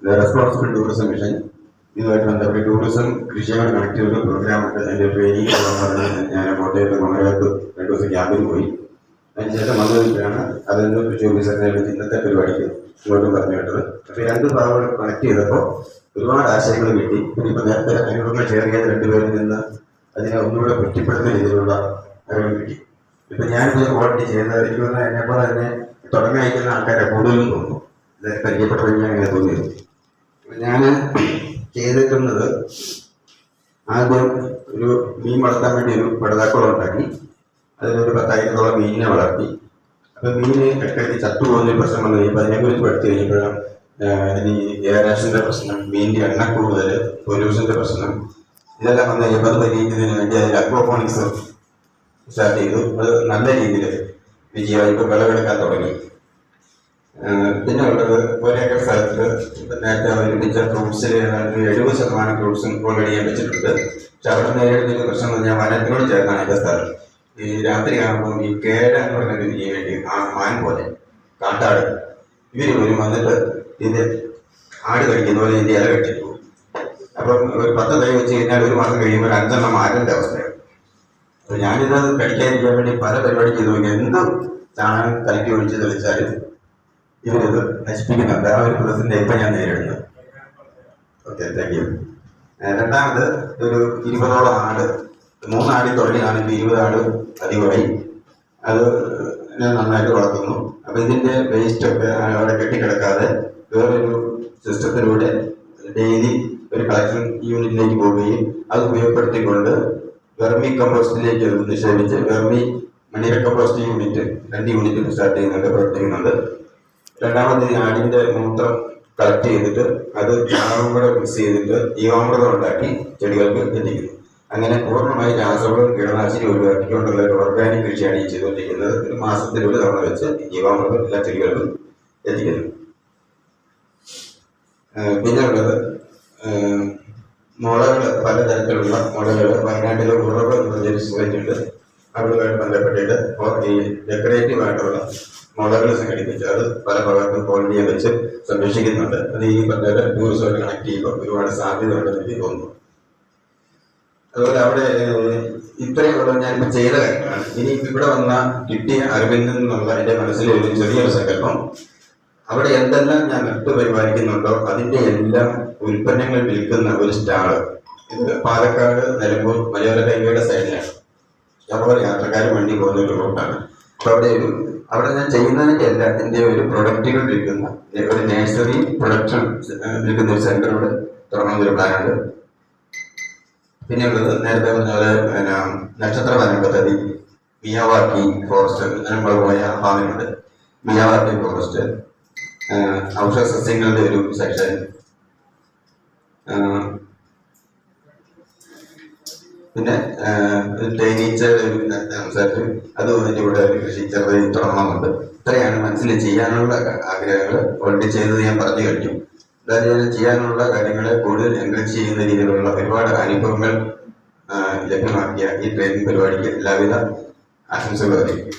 Responsible tourism mission ഇതുമായിട്ട് ബന്ധപ്പെട്ട് tourism കൃഷിയുമായി കണക്ട് ചെയ്ത പ്രോഗ്രാം അതിൻ്റെ ട്രെയിനിങ് ഞാൻ കോട്ടയത്ത് കുമരകത്ത് 2 ദിവസം ക്യാമ്പിൽ പോയി. അതിനുശേഷം വന്നതിലാണ് അതിൽ കൃഷി ഓഫീസറിനെ ഇന്നത്തെ പരിപാടിക്ക് ഇങ്ങോട്ടും പറഞ്ഞു കേട്ടത്. അപ്പോൾ 2 ഭാഗങ്ങൾ കണക്ട് ചെയ്തപ്പോൾ ഒരുപാട് ആശയങ്ങൾ കിട്ടി. പിന്നെ ഇപ്പോൾ നേരത്തെ അനുഭവങ്ങൾ ഷെയർ ചെയ്ത 2 പേരിൽ നിന്ന് അതിനെ ഒന്നുകൂടെ പുഷ്ടിപ്പെടുത്തുന്ന രീതിയിലുള്ള അറിവ് കിട്ടി. ഇപ്പം ഞാനിത് ഓൾറെഡി ചെയ്തത് എനിക്ക് എന്നെപ്പോലെ തന്നെ തുടങ്ങി അയക്കുന്ന ആൾക്കാരെ കൂടുതലും തോന്നുന്നു. ഇതൊക്കെ പരിചയപ്പെട്ടപ്പോൾ ഞാൻ അങ്ങനെ തോന്നിയത്. ഞാൻ ചെയ്തിട്ടുള്ളത് ആദ്യം ഒരു മീൻ വളർത്താൻ വേണ്ടി ഒരു പടുതാക്കുളം ഉണ്ടാക്കി. അതിലൊരു 10,000-ഓളം മീനിനെ വളർത്തി. അപ്പോൾ മീന് ഇടയ്ക്കിടയ്ക്ക് ചത്തുപോകുന്നൊരു പ്രശ്നം വന്നു കഴിയുമ്പോൾ അതിനെക്കുറിച്ച് പഠിച്ചു കഴിഞ്ഞപ്പോഴാണ് ഈ എയറേഷൻ്റെ പ്രശ്നം, മീനിൻ്റെ എണ്ണ കൂടുതൽ, പൊല്യൂഷൻ്റെ പ്രശ്നം ഇതെല്ലാം വന്നു കഴിയുമ്പോൾ അത് പരിഹരിക്കുന്നതിന് വേണ്ടി അതിൽ അക്വാപോണിക്സ് സ്റ്റാർട്ട് ചെയ്തു. അത് നല്ല രീതിയിൽ വിജയമായി ഇപ്പോൾ വിളവെടുക്കാൻ തുടങ്ങി. പിന്നെ ഉള്ളത് 1 ഏക്കർ സ്ഥലത്ത് നേരത്തെ അവതരിപ്പിച്ച ഫ്രൂട്ട്സിൽ 70% ഫ്രൂട്ട്സും ഓൾറെഡി ഞാൻ വെച്ചിട്ടുണ്ട്. പക്ഷെ അവിടെ നേരിടുന്ന പ്രശ്നം എന്ന് പറഞ്ഞാൽ വനത്തിനോട് ചേർന്നാണ് എൻ്റെ സ്ഥലം. ഈ രാത്രി ആകുമ്പോൾ ഈ കേട എന്ന് പറഞ്ഞൊരു ജീവിയുണ്ട്, ആ മാൻ പോലെ കാട്ടാട്, ഇവർ പോലും വന്നിട്ട് ഇത് ആട് കഴിക്കുന്ന പോലെ ഇതിൻ്റെ ഇല കെട്ടിട്ട് പോകും. അപ്പം ഒരു 10 തൈ വെച്ച് കഴിഞ്ഞാൽ 1 മാസം കഴിയുമ്പോൾ 5 മാറ്റേണ്ട അവസ്ഥയാണ്. അപ്പോൾ ഞാനിത് കഴിക്കാതിരിക്കാൻ വേണ്ടി പല പരിപാടി ചെയ്തു നോക്കി. എന്തും ചാണകം കലക്കി ഒഴിച്ച് തെളിച്ചാലും ഇവരിത് നശിപ്പിക്കുന്നുണ്ട്. ആ ഒരു പ്രതിസന്ധി ഇപ്പം ഞാൻ നേരിടുന്നത്. Okay, thank you. രണ്ടാമത് ഒരു 20ഓളം ആട്, 3 ആടിൽ തുടങ്ങിയതാണ്. ഇപ്പോൾ 20 ആട് അധികമായി. അത് നന്നായിട്ട് വളർത്തുന്നു. അപ്പോൾ ഇതിൻ്റെ വേസ്റ്റൊക്കെ അവിടെ കെട്ടിക്കിടക്കാതെ വേറൊരു സിസ്റ്റത്തിലൂടെ ഡെയിലി ഒരു കളക്ഷൻ യൂണിറ്റിലേക്ക് പോവുകയും അത് ഉപയോഗപ്പെടുത്തിക്കൊണ്ട് വെർമി കമ്പോസ്റ്റിലേക്ക് നിക്ഷേപിച്ച് മണിര കമ്പോസ്റ്റ് യൂണിറ്റ് 2 യൂണിറ്റ് സ്റ്റാർട്ട് ചെയ്യുന്നുണ്ട്, പ്രവർത്തിക്കുന്നുണ്ട്. രണ്ടാമത് ആടിൻ്റെ മൂത്രം കളക്ട് ചെയ്തിട്ട് അത് ചാണകം കൂടെ മിക്സ് ചെയ്തിട്ട് ജീവാമൃതം ഉണ്ടാക്കി ചെടികൾക്ക് എത്തിക്കുന്നു. അങ്ങനെ പൂർണ്ണമായി രാസവളം കീടനാശിനി ഒഴിവാക്കിക്കൊണ്ടുള്ള ഒരു ഓർഗാനിക് കൃഷിയാണ് ഈ ചെയ്തുകൊണ്ടിരിക്കുന്നത്. 1 മാസത്തിൽ 1 തവണ വെച്ച് ജീവാമൃതം എല്ലാ ചെടികൾക്കും എത്തിക്കുന്നു. പിന്നെ ഉള്ളത് മുളകൾ, പലതരത്തിലുള്ള മുളകൾ. വയനാട്ടിലെ ഉറവ് എന്നൊരു സൊസൈറ്റി ഉണ്ട്. അവരുമായിട്ട് ബന്ധപ്പെട്ടിട്ട് ഈ ഡെക്കറേറ്റീവ് ആയിട്ടുള്ള മുളകൾ സംഘടിപ്പിച്ച് അത് പല ഭാഗത്തും ക്വാളിറ്റിയെ വെച്ച് സംരക്ഷിക്കുന്നുണ്ട്. അത് ഈ പറഞ്ഞ ടൂറിസമായിട്ട് കണക്ട് ചെയ്യുമ്പോൾ ഒരുപാട് സാധ്യത ഉണ്ടെന്ന് എനിക്ക് തോന്നുന്നു. അതുപോലെ അവിടെ ഇത്രയുള്ള ഞാനിപ്പോൾ ചെയ്ത കാര്യങ്ങളാണ്. ഇനി ഇവിടെ വന്ന കിട്ടിയ അറിവിൽ നിന്നുള്ള എൻ്റെ മനസ്സിലെ ഒരു ചെറിയൊരു സങ്കല്പം, അവിടെ എന്തെല്ലാം ഞാൻ നട്ടുപരിപാലിക്കുന്നുണ്ടോ അതിൻ്റെ എല്ലാം ഉൽപ്പന്നങ്ങൾ വിൽക്കുന്ന ഒരു സ്റ്റാള്. ഇത് പാലക്കാട് നിലമ്പൂർ മലയോര ഹൈവേയുടെ സൈഡിലാണ്. അതുപോലെ യാത്രക്കാർ വണ്ടി പോകുന്ന ഒരു റൂട്ടാണ്. അപ്പോൾ അവിടെ ഞാൻ ചെയ്യുന്നതിൻ്റെ എല്ലാത്തിൻ്റെ ഒരു പ്രൊഡക്റ്റുകൾ വിൽക്കുന്ന ഒരു നഴ്സറി പ്രൊഡക്ഷൻ വിൽക്കുന്ന ഒരു സെൻ്റർ ഇവിടെ തുടങ്ങുന്നൊരു പ്ലാനുണ്ട്. പിന്നെ ഉള്ളത് നേരത്തെ പറഞ്ഞ പോലെ നക്ഷത്ര വനം പദ്ധതി, മിയാവാക്കി ഫോറസ്റ്റ്, നമ്മൾ പോയ ഫാമിലുണ്ട് മിയാവാക്കി ഫോറസ്റ്റ്, ഔഷധ സസ്യങ്ങളുടെ ഒരു സെക്ഷൻ, പിന്നെ തേനീച്ച സംസാരിച്ചു അതും അതിൻ്റെ കൂടെ കൃഷി ചെറുതായി തുടങ്ങണമെന്നുണ്ട്. ഇത്രയാണ് മനസ്സിൽ ചെയ്യാനുള്ള ആഗ്രഹങ്ങൾ. ഓൾറെഡി ചെയ്തത് ഞാൻ പറഞ്ഞു കഴിഞ്ഞു. അതായത് ഞാൻ ചെയ്യാനുള്ള കാര്യങ്ങളെ കൂടുതൽ എൻകറേജ് ചെയ്യുന്ന രീതിയിലുള്ള ഒരുപാട് അനുഭവങ്ങൾ ലഭ്യമാക്കിയ ഈ ട്രെയിനിങ് പരിപാടിക്ക് എല്ലാവിധ ആശംസകളും അറിയിക്കും.